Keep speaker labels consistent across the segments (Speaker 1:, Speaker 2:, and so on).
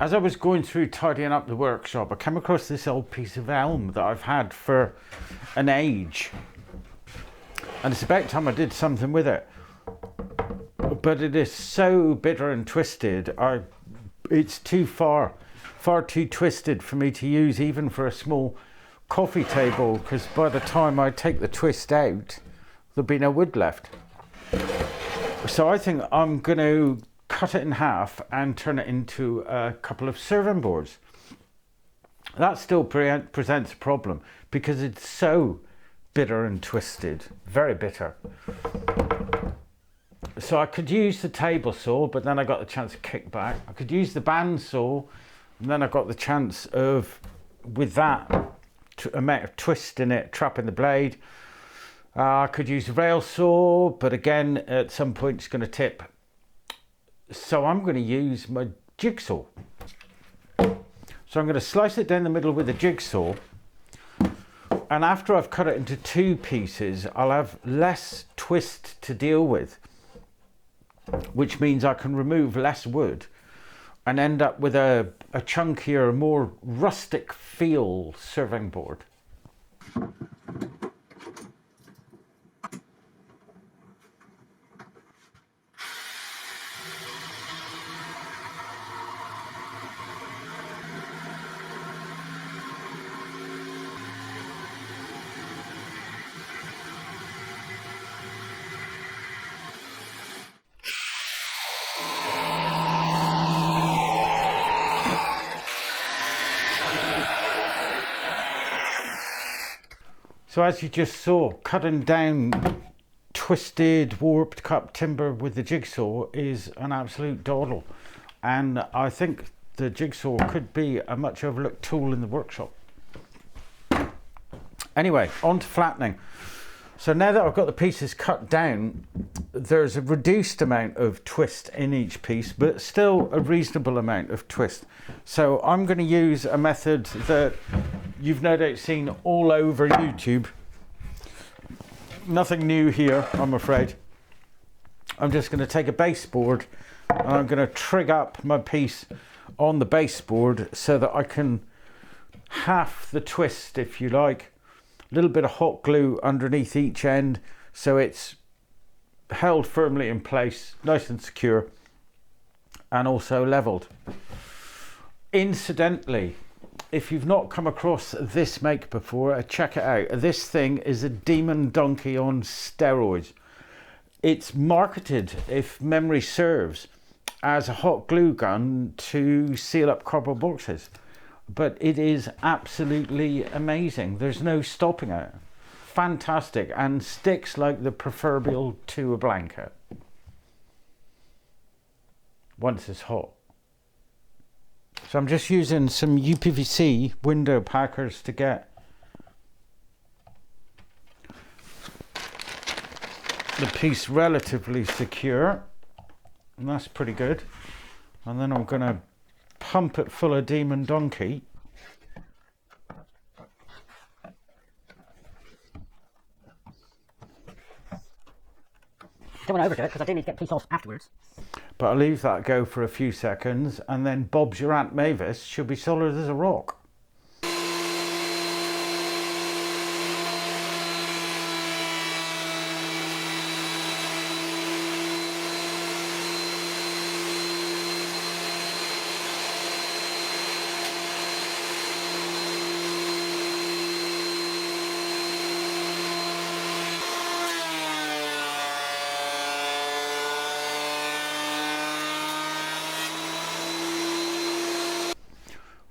Speaker 1: as I was going through tidying up the workshop, I came across this old piece of elm that I've had for an age. And it's about time I did something with it. But it is so bitter and twisted. It's too far too twisted for me to use even for a small coffee table, because by the time I take the twist out, there'll be no wood left. So I think I'm going to cut it in half and turn it into a couple of serving boards. That still presents a problem because it's so bitter and twisted, very bitter. So I could use the table saw, but then I got the chance to kick back. I could use the band saw, and then I got the chance of, with that amount of twist in it, trapping the blade. I could use a rail saw, but again, at some point it's going to tip. So I'm going to use my jigsaw. So I'm going to slice it down the middle with a jigsaw. And after I've cut it into 2 pieces, I'll have less twist to deal with, which means I can remove less wood and end up with a chunkier, more rustic feel serving board. So as you just saw, cutting down twisted, warped cut timber with the jigsaw is an absolute dawdle. And I think the jigsaw could be a much overlooked tool in the workshop. Anyway, on to flattening. So now that I've got the pieces cut down, there's a reduced amount of twist in each piece, but still a reasonable amount of twist. So I'm going to use a method that you've no doubt seen all over YouTube. Nothing new here, I'm afraid. I'm just going to take a baseboard and I'm going to trig up my piece on the baseboard so that I can half the twist, if you like. A little bit of hot glue underneath each end so it's held firmly in place, nice and secure, and also leveled. Incidentally, if you've not come across this make before, check it out. This thing is a demon donkey on steroids. It's marketed, if memory serves, as a hot glue gun to seal up cardboard boxes. But it is absolutely amazing. There's no stopping it. Fantastic, and sticks like the proverbial to a blanket once it's hot. So I'm just using some UPVC window packers to get the piece relatively secure, and that's pretty good. And then I'm going to pump it full of demon donkey.
Speaker 2: Don't want to overdo it because I do need to get the piece off afterwards.
Speaker 1: But I'll leave that go for a few seconds, and then Bob's your Aunt Mavis. She'll be solid as a rock.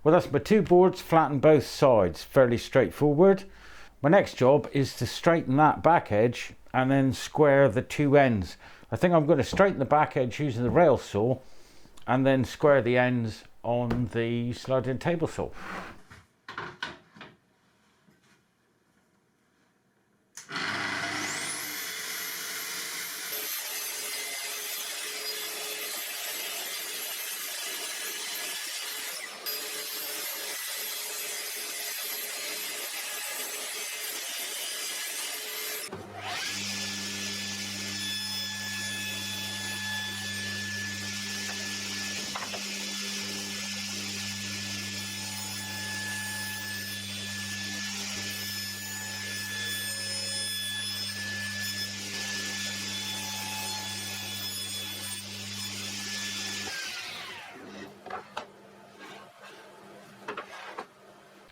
Speaker 1: Well, that's my 2 boards, flatten both sides, fairly straightforward. My next job is to straighten that back edge and then square the 2 ends. I think I'm going to straighten the back edge using the rail saw and then square the ends on the sliding table saw.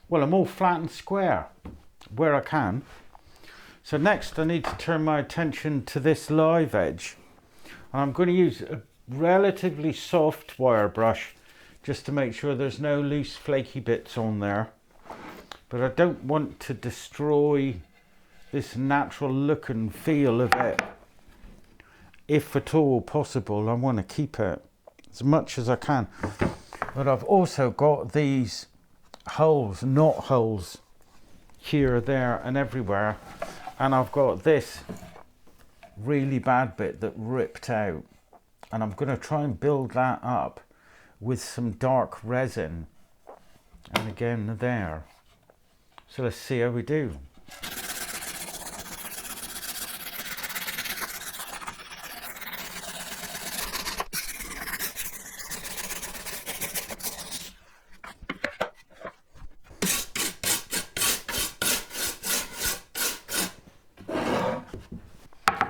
Speaker 1: well, I'm all flat and square where I can. So next I need to turn my attention to this live edge. And I'm going to use a relatively soft wire brush just to make sure there's no loose flaky bits on there. But I don't want to destroy this natural look and feel of it. If at all possible, I want to keep it as much as I can. But I've also got these holes, knot holes, here, there and everywhere. And I've got this really bad bit that ripped out. And I'm going to try and build that up with some dark resin. And again, there. So let's see how we do.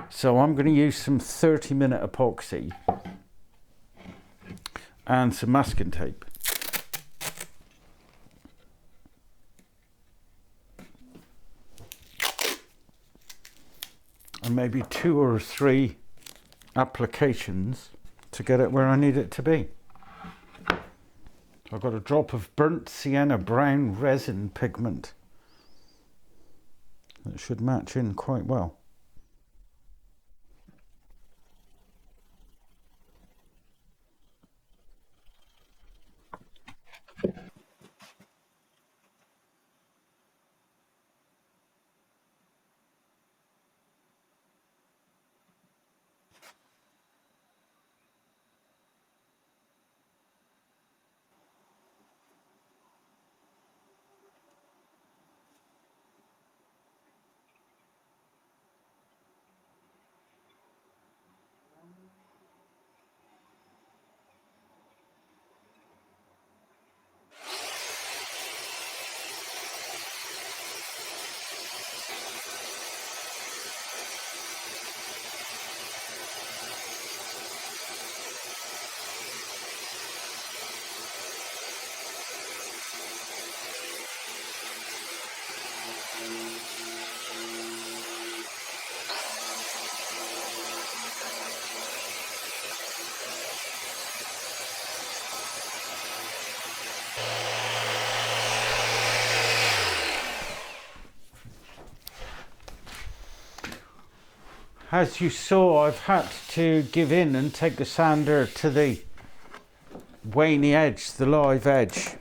Speaker 1: So I'm going to use some 30-minute epoxy and some masking tape. And maybe 2 or 3 applications to get it where I need it to be. I've got a drop of burnt sienna brown resin pigment that should match in quite well. As you saw, I've had to give in and take the sander to the waney edge, the live edge.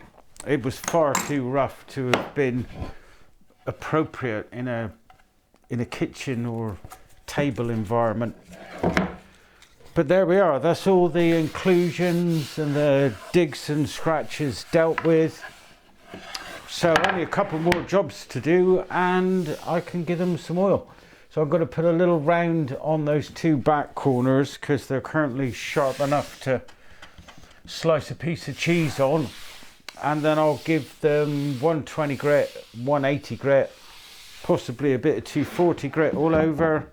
Speaker 1: It was far too rough to have been appropriate in a kitchen or table environment. But there we are, that's all the inclusions and the digs and scratches dealt with. So only a couple more jobs to do and I can give them some oil. So I'm going to put a little round on those 2 back corners because they're currently sharp enough to slice a piece of cheese on. And then I'll give them 120 grit, 180 grit, possibly a bit of 240 grit all over.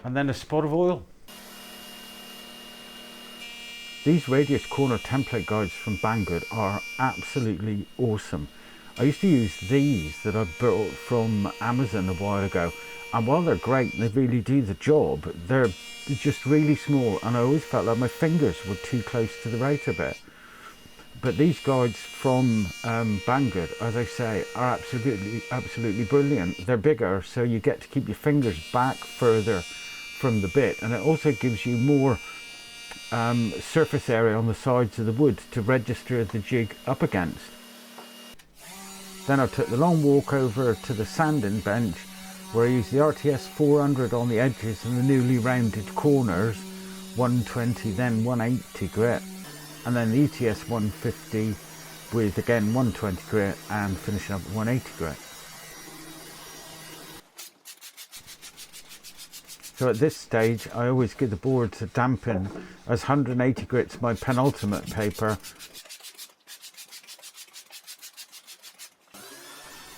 Speaker 1: And then a spot of oil. These radius corner template guides from Bangood are absolutely awesome. I used to use these that I bought from Amazon a while ago, and while they're great, they really do the job, they're just really small, and I always felt like my fingers were too close to the router bit. But these guides from Bangood, as I say, are absolutely brilliant. They're bigger, so you get to keep your fingers back further from the bit, and it also gives you more surface area on the sides of the wood to register the jig up against. Then I took the long walk over to the sanding bench where I used the RTS 400 on the edges and the newly rounded corners, 120 then 180 grit, and then the ETS 150 with again 120 grit and finishing up at 180 grit. So at this stage I always give the boards a dampen as 180 grit's my penultimate paper.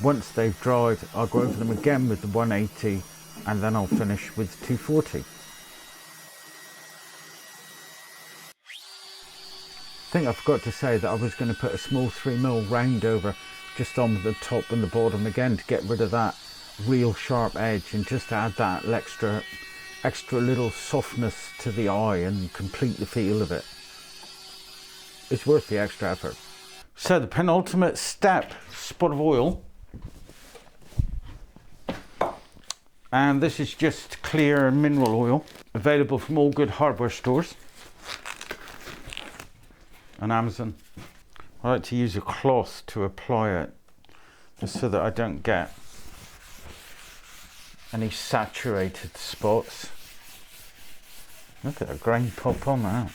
Speaker 1: Once they've dried, I'll go over them again with the 180 and then I'll finish with 240. I think I forgot to say that I was going to put a small 3mm round over just on the top and the bottom again to get rid of that real sharp edge and just add that extra little softness to the eye and complete the feel of it. It's worth the extra effort. So the penultimate step, spot of oil. And this is just clear mineral oil, available from all good hardware stores on Amazon. I like to use a cloth to apply it, just so that I don't get any saturated spots. Look at the grain pop on that.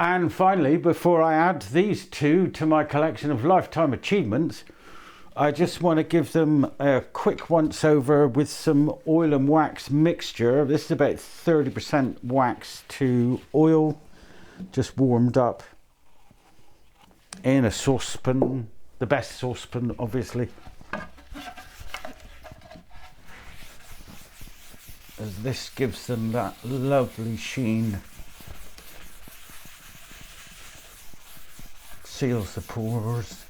Speaker 1: And finally, before I add these two to my collection of lifetime achievements, I just want to give them a quick once over with some oil and wax mixture. This is about 30% wax to oil, just warmed up in a saucepan, the best saucepan obviously. As this gives them that lovely sheen. Seals the pores.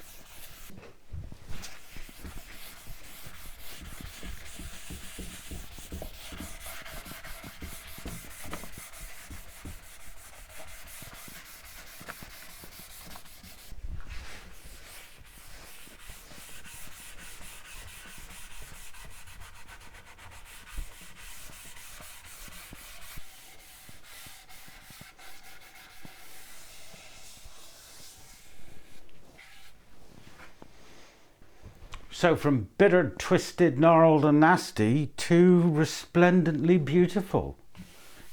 Speaker 1: So from bitter, twisted, gnarled and nasty to resplendently beautiful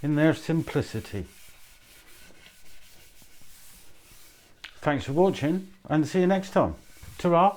Speaker 1: in their simplicity. Thanks for watching and see you next time. Ta-ra.